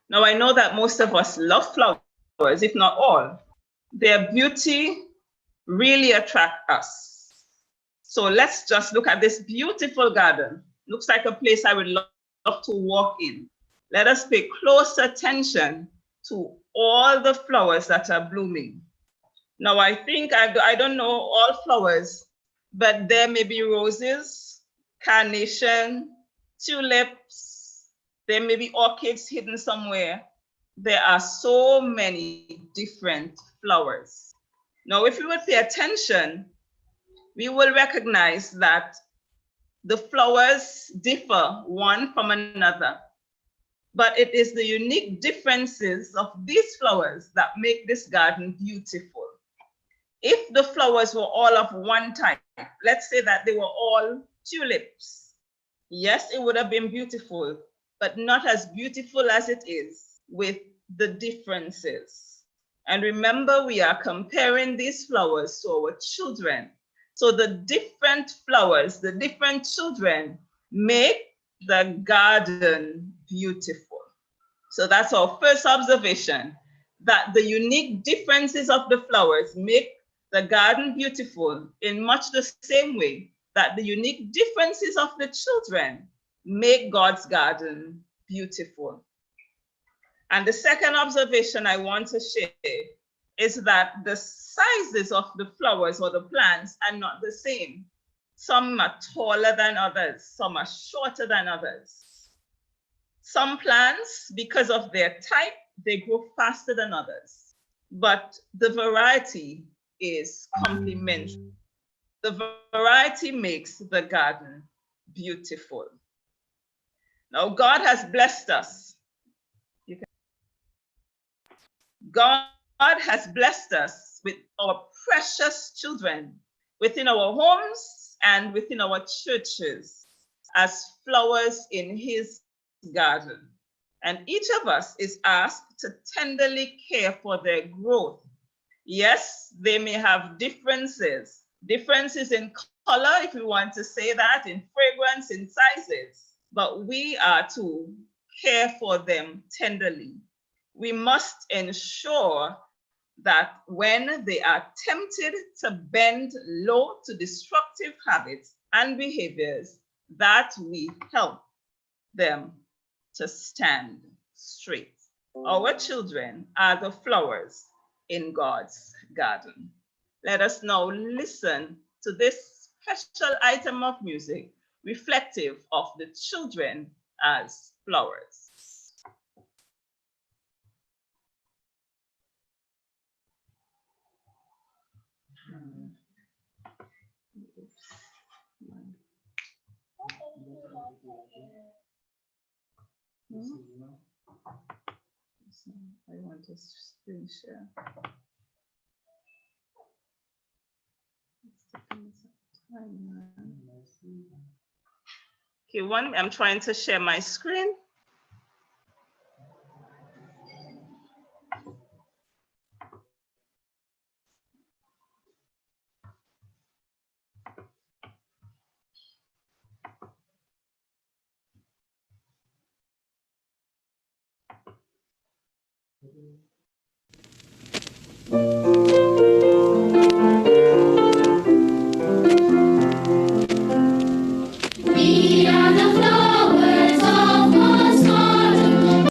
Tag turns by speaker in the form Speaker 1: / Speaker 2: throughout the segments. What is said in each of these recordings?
Speaker 1: Now, I know that most of us love flowers, if not all. Their beauty really attracts us. So let's just look at this beautiful garden. Looks like a place I would love to walk in. Let us pay close attention to all the flowers that are blooming. Now, I think, I don't know all flowers, but there may be roses, carnation, tulips, there may be orchids hidden somewhere. There are so many different flowers. Now, if we would pay attention, we will recognize that the flowers differ one from another, but it is the unique differences of these flowers that make this garden beautiful. If the flowers were all of one type, let's say that they were all tulips, yes, it would have been beautiful, but not as beautiful as it is with the differences. And remember, we are comparing these flowers to our children. So the different flowers, the different children make the garden beautiful. So that's our first observation, that the unique differences of the flowers make the garden beautiful in much the same way that the unique differences of the children make God's garden beautiful. And the second observation I want to share is that the sizes of the flowers or the plants are not the same. Some are taller than others, some are shorter than others. Some plants, because of their type, they grow faster than others. But the variety is complementary. The variety makes the garden beautiful. Now, God has blessed us. God has blessed us with our precious children within our homes and within our churches as flowers in his garden. And each of us is asked to tenderly care for their growth. Yes, they may have differences in color, if we want to say that, in fragrance, in sizes, but we are to care for them tenderly. We must ensure that when they are tempted to bend low to destructive habits and behaviors, that we help them to stand straight. Our children are the flowers in God's garden. Let us now listen to this special item of music reflective of the children as flowers. I want to screen share. Okay, I'm trying to share my screen.
Speaker 2: We are the flowers of God's garden.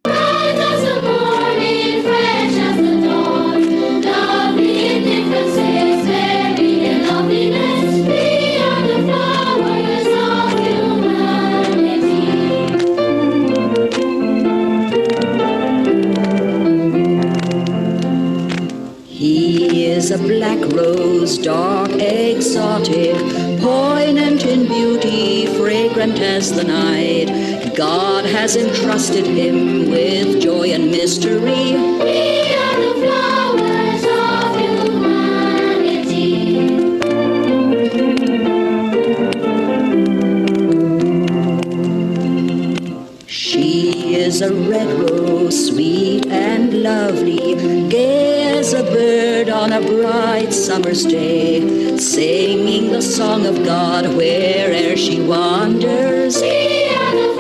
Speaker 2: Bright as the morning, fresh as the dawn, lovely in differences, varied in loveliness. We are the flowers of humanity.
Speaker 3: He is a black rose, dark, exotic, poignant in beauty, fragrant as the night. God has entrusted him with joy and mystery.
Speaker 2: We are the flowers of humanity.
Speaker 3: She is a red rose, sweet and lovely, gay as a bird on a bright summer's day, singing the song of God where'er she wanders.
Speaker 2: We are the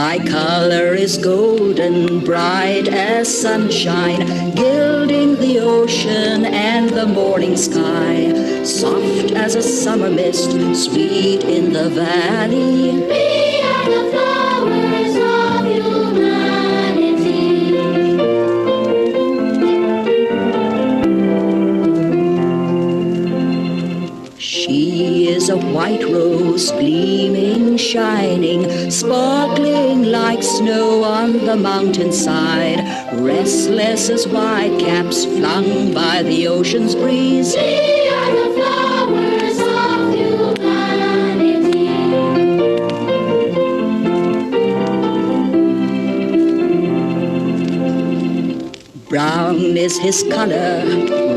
Speaker 3: My color is golden, bright as sunshine, gilding the ocean and the morning sky. Soft as a summer mist, sweet in the valley.
Speaker 2: We are the flowers of humanity.
Speaker 3: She is a white rose, gleaming, shining, sparkling like snow on the mountainside, restless as white caps flung by the ocean's breeze.
Speaker 2: We are the flowers of humanity.
Speaker 3: Brown is his color,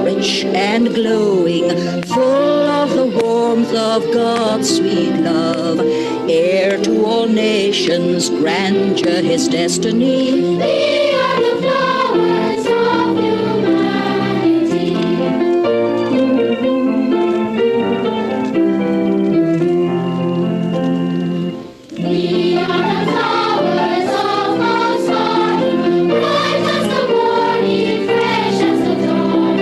Speaker 3: rich and glowing, full of the warmth of God's sweet love. Heir to all nations, grandeur his destiny.
Speaker 2: We are the flowers of humanity. We are the flowers of God's garden, bright as the morning, fresh as the dawn,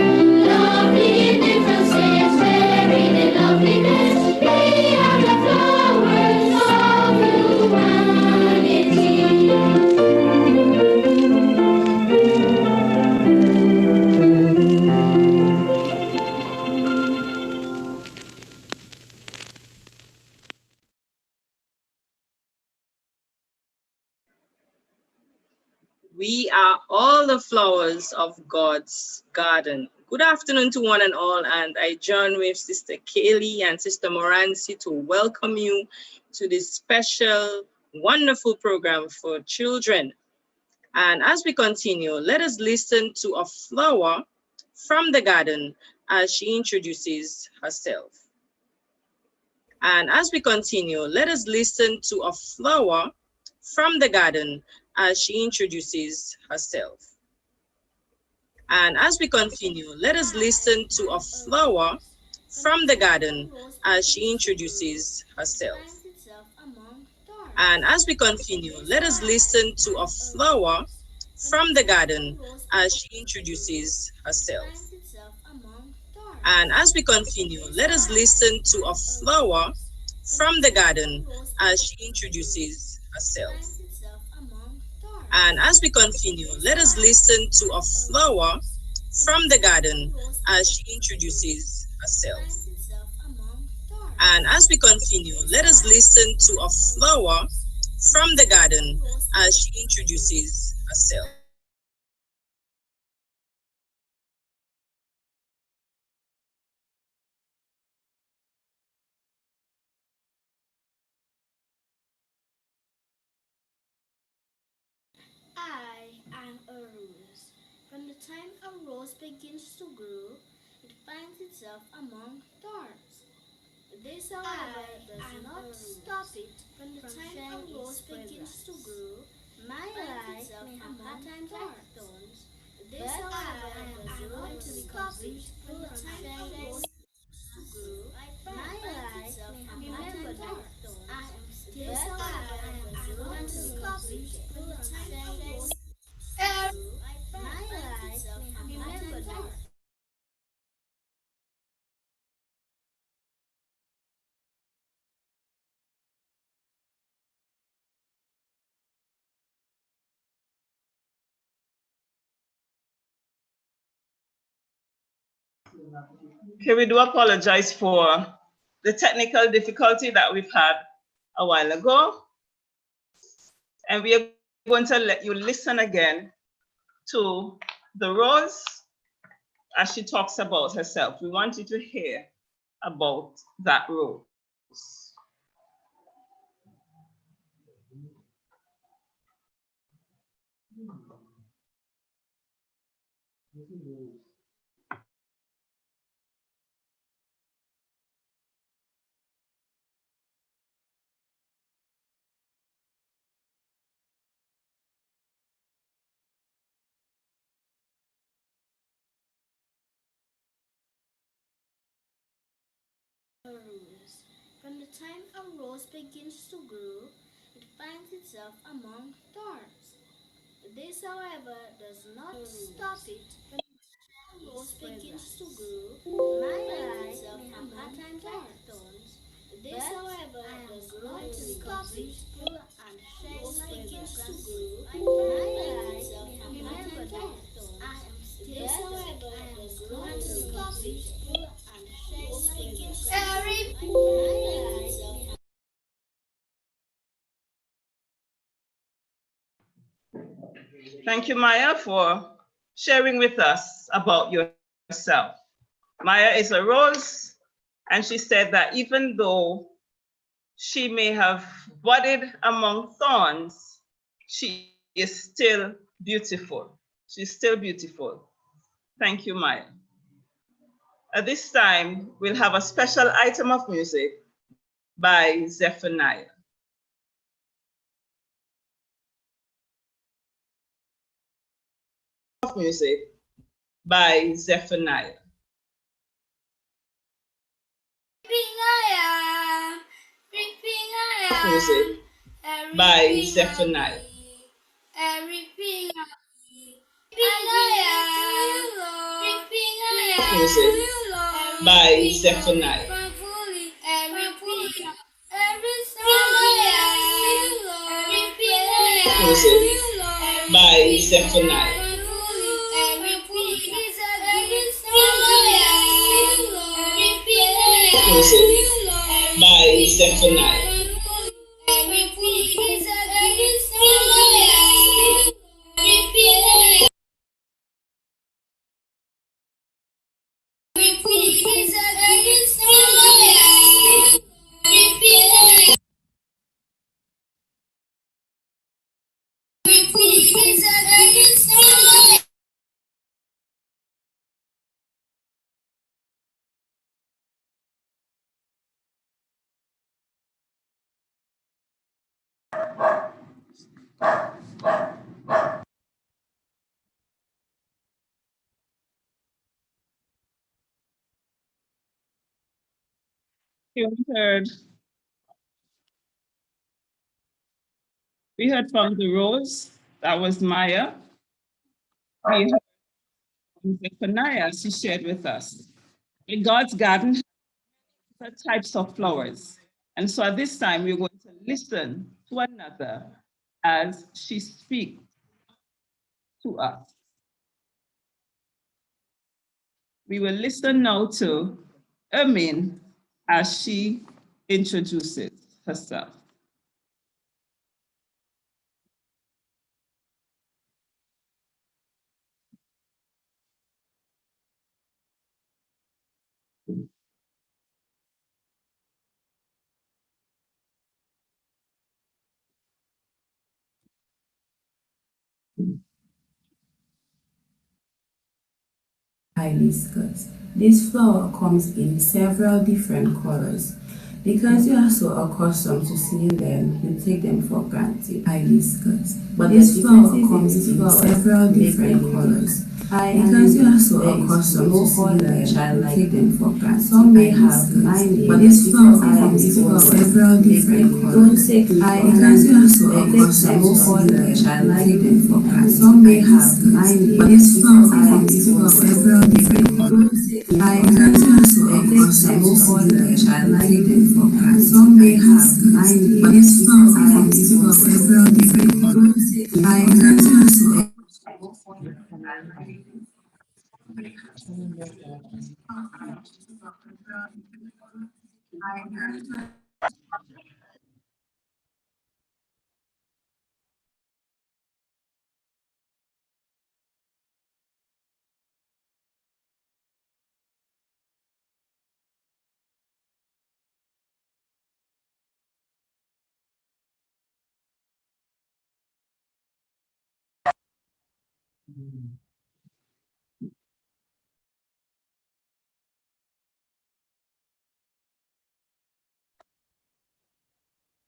Speaker 2: lovely in differences, varied in loveliness. We are the flowers of humanity.
Speaker 4: We are all the flowers of God's garden. Good afternoon to one and all, and I join with Sister Kaylee and Sister Moranci to welcome you to this special, wonderful program for children. And as we continue, let us listen to a flower from the garden as she introduces herself. And as we continue, let us listen to a flower from the garden as she introduces herself. And as we continue, let us listen to a flower from the garden as she introduces herself. And as we continue, let us listen to a flower from the garden as she introduces herself. And as we continue, let us listen to a flower from the garden as she introduces herself. And as we continue, let us listen to a flower from the garden as she introduces herself. And as we continue, let us listen to a flower from the garden as she introduces herself.
Speaker 5: I am a rose. From the time a rose begins to grow, it finds itself among thorns. This, however, does not stop it from the time a rose begins to grow. My life may have times like thorns. This, however, does not stop it from the time a rose begins to grow. My life may have times like thorns. I am still, however, does not stop it from the time a rose my life may have times like
Speaker 1: Okay, we do apologize for the technical difficulty that we've had a while ago. And we are going to let you listen again to the rose as she talks about herself. We want you to hear about that rose.
Speaker 5: a rose. From the time a rose begins to grow, it finds itself among thorns. This, however, does not stop it. When the rose begins to grow, my life may have at times like thorns. This, however, does not stop it. And shine like begins to grow, my life may have at times like thorns. I am still this, however, does not stop it. And shine like begins to grow, my life.
Speaker 1: Thank you, Maya, for sharing with us about yourself. Maya is a rose, and she said that even though she may have budded among thorns, she is still beautiful. She's still beautiful. Thank you, Maya. At this time, we'll have a special item of music by Zephaniah. Of music by Zephaniah. Music by Zephaniah. Music by Zephaniah. Music by Zephaniah. Music by Zephaniah. Okay, we heard from the rose, that was Maya. We heard from Zephaniah, she shared with us. In God's garden, there are types of flowers. And so at this time, we're going to listen to one another as she speaks to us. We will listen now to Ermin as she introduces herself.
Speaker 6: Hibiscus. This flower comes in several different colors. Because you are so accustomed to seeing them, you take them for granted. Hibiscus. But this flower comes in several different colors. Because you are so accustomed to seeing them, you take them for granted. Some may have 9 but this flower comes in several different colors. Because you are so accustomed to seeing them, you take them for granted. Some may have 9 but this flower comes in several different colors. Because you are so accustomed to seeing them, you take them for granted. Some may have 9 but this flower comes in several different colors. Because you are so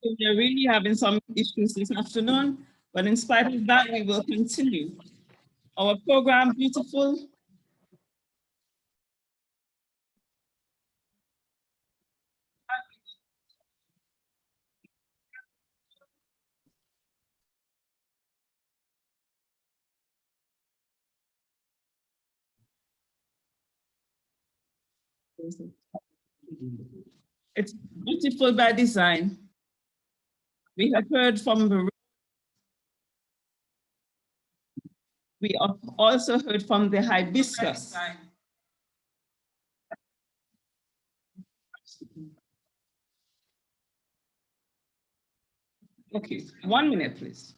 Speaker 1: So we're really having some issues this afternoon, but in spite of that, we will continue. Our program, Beautiful, It's beautiful by design. We have heard from the, we have also heard from the hibiscus. Okay, 1 minute, please.